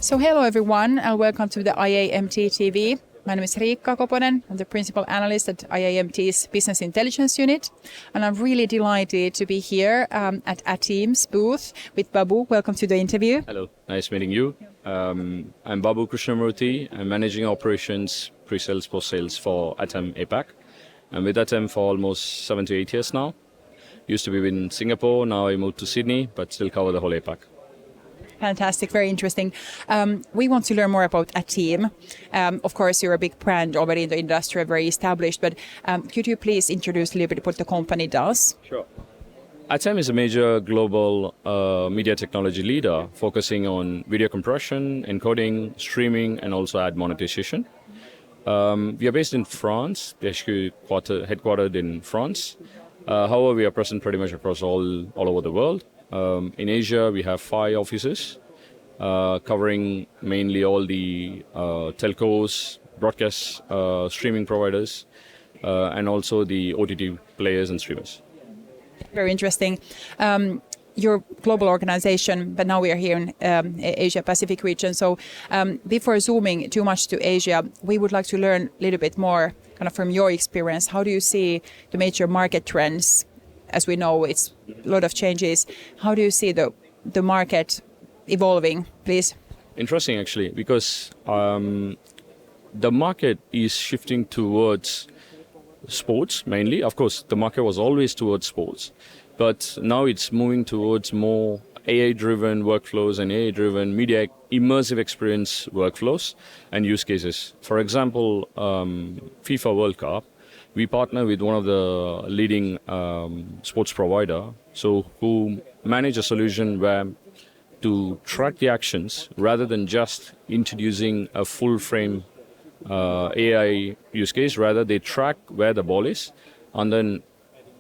So hello everyone and welcome to the IAMT TV. My name is Riikka Koponen. I'm the Principal Analyst at IAMT's Business Intelligence Unit. And I'm really delighted to be here at Ateme's booth with Babu. Welcome to the interview. Hello, nice meeting you. I'm Babu Krishnamoorthy. I'm managing operations, pre-sales, post-sales for Ateme APAC. I'm with Ateme for almost 7 to 8 years now. Used to be in Singapore, now I moved to Sydney, but still cover the whole APAC. Fantastic, very interesting. We want to learn more about Ateme. Of course, you're a big brand already in the industry, very established, but could you please introduce a little bit what the company does? Sure. Ateme is a major global media technology leader focusing on video compression, encoding, streaming, and also ad monetization. We are based in France, headquartered in France. However, we are present pretty much across all over the world. In Asia, we have 5 offices covering mainly all the telcos, broadcast streaming providers, and also the OTT players and streamers. Very interesting. You're a global organization, but now we are here in Asia Pacific region. So before zooming too much to Asia, we would like to learn a little bit more kind of from your experience. How do you see the major market trends? As we know, it's a lot of changes. How do you see the market evolving, please? Interesting, actually, because the market is shifting towards sports mainly. Of course, the market was always towards sports, but now it's moving towards more AI-driven workflows and AI-driven media immersive experience workflows and use cases. For example, FIFA World Cup, we partner with one of the leading sports provider, who manage a solution where to track the actions rather than just introducing a full frame AI use case. Rather, they track where the ball is and then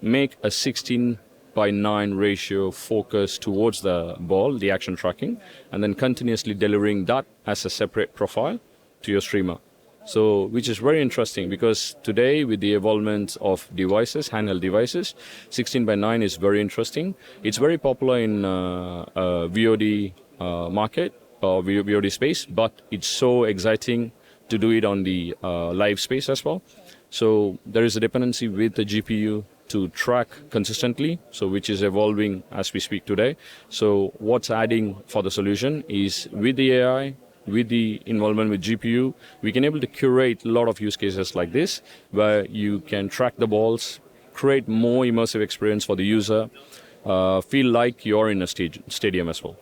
make a 16:9 ratio focus towards the ball, the action tracking, and then continuously delivering that as a separate profile to your streamer. So, which is very interesting because today with the evolvement of devices, handheld devices, 16:9 is very interesting. It's very popular in VOD market or VOD space, but it's so exciting to do it on the live space as well. So there is a dependency with the GPU to track consistently, so which is evolving as we speak today. So what's adding for the solution is with the AI, with the involvement with GPU, we can able to curate a lot of use cases like this, where you can track the balls, create more immersive experience for the user, feel like you're in a stadium as well.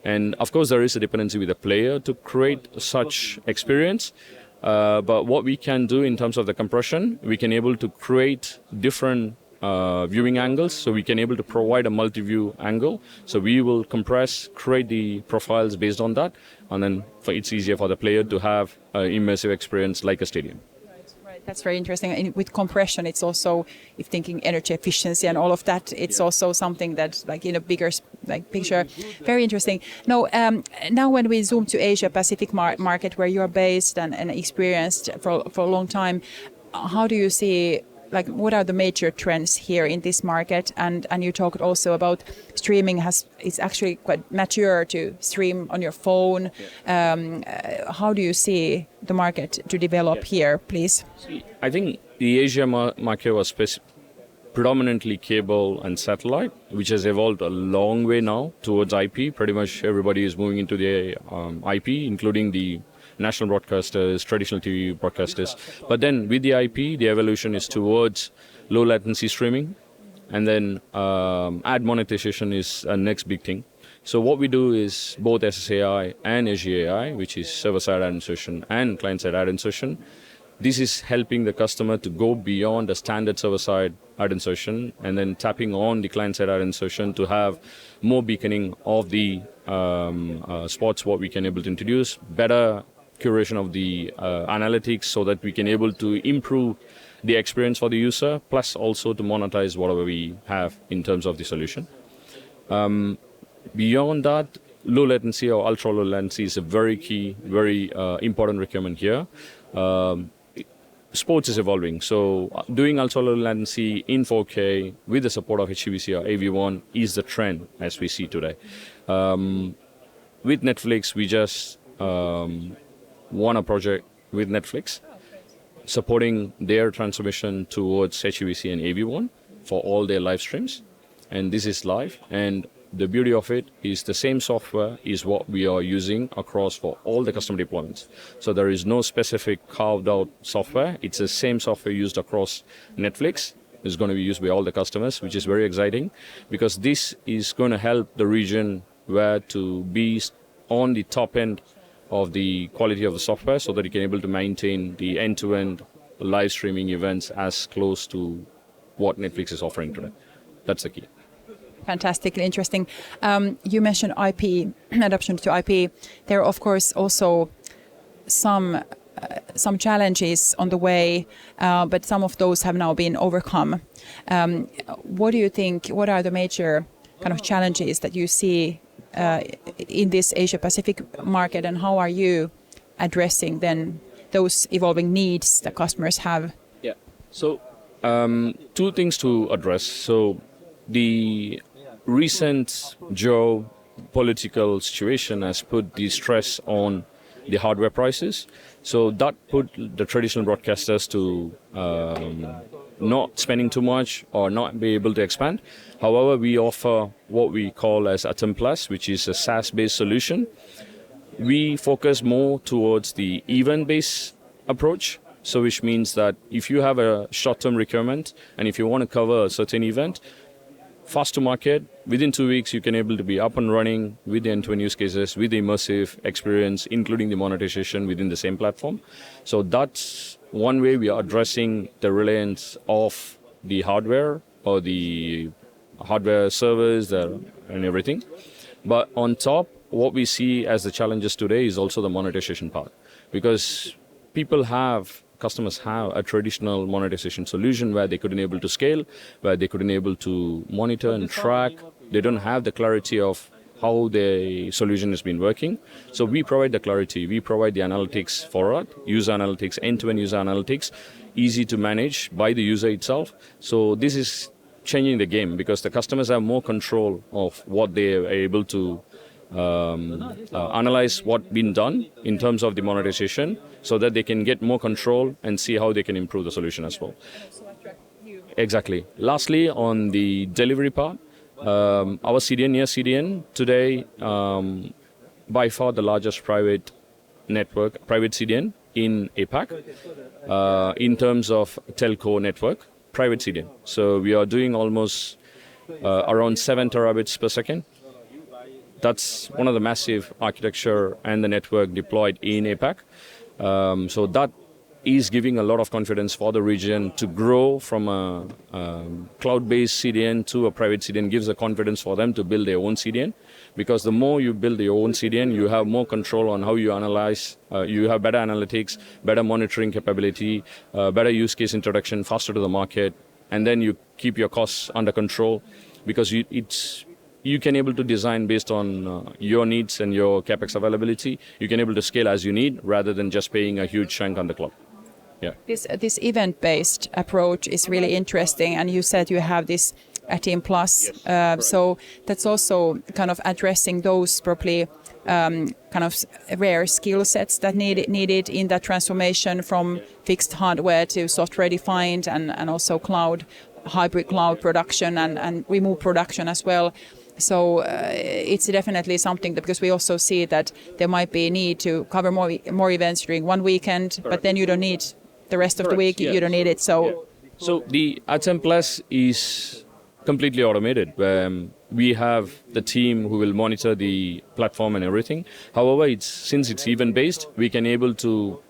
And of course, there is a dependency with the player to create such experience. But what we can do in terms of the compression, we can able to create different viewing angles, so we can able to provide a multi-view angle. So we will compress, create the profiles based on that, and then it's easier for the player to have an immersive experience like a stadium. Right. That's very interesting. And with compression, it's also, if thinking energy efficiency and all of that, it's also something that, like in a bigger picture, very interesting. Now when we zoom to Asia Pacific market, where you're based and experienced for a long time, how do you see? Like, what are the major trends here in this market? And you talked also about streaming it's actually quite mature to stream on your phone. How do you see the market to develop here, please? I think the Asia market was predominantly cable and satellite, which has evolved a long way now towards IP. Pretty much everybody is moving into the IP, including the national broadcasters, traditional TV broadcasters. But then with the IP, the evolution is towards low latency streaming. And then ad monetization is a next big thing. So what we do is both SSAI and SGAI, which is server-side ad insertion and client-side ad insertion. This is helping the customer to go beyond the standard server-side ad insertion and then tapping on the client-side ad insertion to have more beaconing of the spots, what we can able to introduce, better curation of the analytics so that we can able to improve the experience for the user, plus also to monetize whatever we have in terms of the solution. Beyond that, low latency or ultra low latency is a very key, very important requirement here. Sports is evolving, so doing ultra low latency in 4K with the support of HEVC or AV1 is the trend as we see today. With Netflix, we just won a project with Netflix, supporting their transformation towards HEVC and AV1 for all their live streams. And this is live. And the beauty of it is the same software is what we are using across for all the customer deployments. So there is no specific carved out software. It's the same software used across Netflix. It's going to be used by all the customers, which is very exciting because this is going to help the region where to be on the top end of the quality of the software so that you can able to maintain the end-to-end live streaming events as close to what Netflix is offering today. That's the key. Fantastically interesting. You mentioned IP, adoption to IP. There are, of course, also some challenges on the way, but some of those have now been overcome. What do you think, what are the major kind of challenges that you see in this Asia-Pacific market, and how are you addressing then those evolving needs that customers have? Yeah, so two things to address. So the recent geopolitical situation has put the stress on the hardware prices. So that put the traditional broadcasters to not spending too much or not be able to expand. However, we offer what we call as Ateme Plus, which is a SaaS-based solution. We focus more towards the event-based approach. So which means that if you have a short-term requirement and if you want to cover a certain event, fast to market, within 2 weeks you can able to be up and running with the end-to-end use cases, with the immersive experience, including the monetization within the same platform. So that's one way we are addressing the reliance of the hardware or the hardware servers and everything. But on top, what we see as the challenges today is also the monetization part. Because customers have a traditional monetization solution where they couldn't able to scale, where they couldn't able to monitor and track. They don't have the clarity of how the solution has been working. So we provide the clarity. We provide the analytics for it, user analytics, end-to-end user analytics, easy to manage by the user itself. So this is changing the game because the customers have more control of what they are able to analyze what's been done in terms of the monetization so that they can get more control and see how they can improve the solution as well. Exactly. Lastly, on the delivery part, our CDN, near CDN, today, by far the largest private CDN in APAC, in terms of telco network, private CDN. So we are doing almost around 7 terabits per second. That's one of the massive architecture and the network deployed in APAC. So that is giving a lot of confidence for the region to grow from a cloud-based CDN to a private CDN, gives the confidence for them to build their own CDN. Because the more you build your own CDN, you have more control on how you analyze, you have better analytics, better monitoring capability, better use case introduction, faster to the market, and then you keep your costs under control because you can able to design based on your needs and your capex availability. You can able to scale as you need rather than just paying a huge chunk on the cloud. Yeah. This event-based approach is really interesting, and you said you have this Ateme Plus. Yes, so that's also kind of addressing those probably kind of rare skill sets that needed in that transformation from fixed hardware to software-defined and also hybrid cloud production and remote production as well. So it's definitely something that, because we also see that there might be a need to cover more events during one weekend, correct, but then you don't need the rest of the week, yes, you don't need it. So the Ateme Plus is completely automated. We have the team who will monitor the platform and everything. However, since it's event-based, we can able to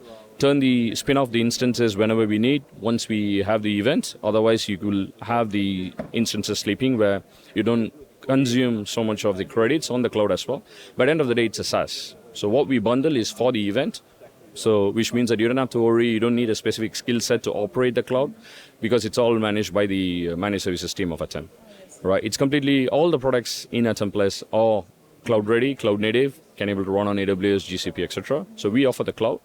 spin off the instances whenever we need once we have the event. Otherwise, you will have the instances sleeping where you don't consume so much of the credits on the cloud as well. But at the end of the day, it's a SaaS. So what we bundle is for the event. So which means that you don't have to worry, you don't need a specific skill set to operate the cloud because it's all managed by the managed services team of Ateme. Right? It's completely, all the products in Ateme Plus are cloud ready, cloud native, can able to run on AWS, GCP, etc. So we offer the cloud.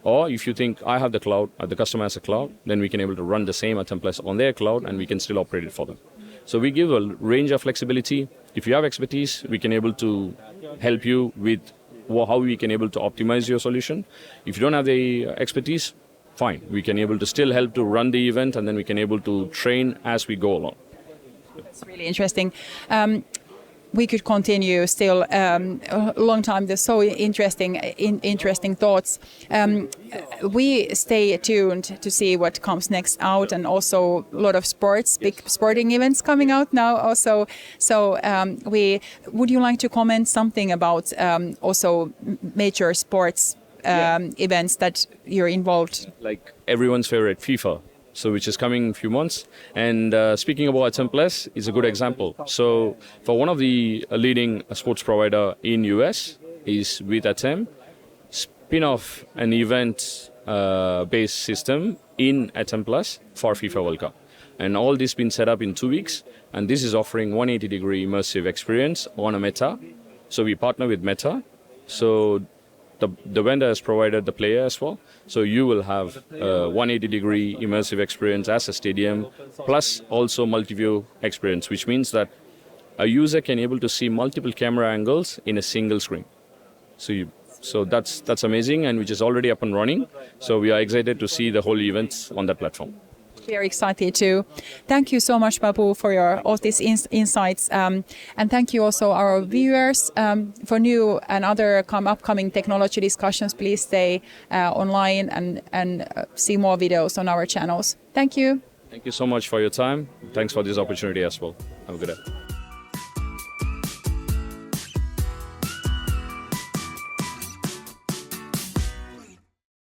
Or if you think I have the cloud, the customer has a cloud, then we can able to run the same Ateme Plus on their cloud and we can still operate it for them. So we give a range of flexibility. If you have expertise, we can able to help you with how we can able to optimize your solution. If you don't have the expertise, fine. We can able to still help to run the event, and then we can able to train as we go along. It's really interesting. We could continue still a long time. There's so interesting thoughts. We stay tuned to see what comes next out, and also a lot of big sporting events coming out now also. So would you like to comment something about also major sports events that you're involved? Like everyone's favorite, FIFA. So which is coming in a few months. And speaking about Ateme, is a good example. So for one of the leading sports provider in US is with Ateme, spin off an event based system in Ateme for FIFA World Cup. And all this been set up in 2 weeks. And this is offering 180-degree immersive experience on a Meta. So we partner with Meta. So the vendor has provided the player as well. So you will have a 180-degree immersive experience as a stadium, plus also multi-view experience, which means that a user can able to see multiple camera angles in a single screen. So that's amazing, and which is already up and running. So we are excited to see the whole events on that platform. Very excited too. Thank you so much, Babu, for all these insights, and thank you also our viewers for new and other upcoming technology discussions. Please stay online and see more videos on our channels. Thank you. Thank you so much for your time. Thanks for this opportunity as well. Have a good day.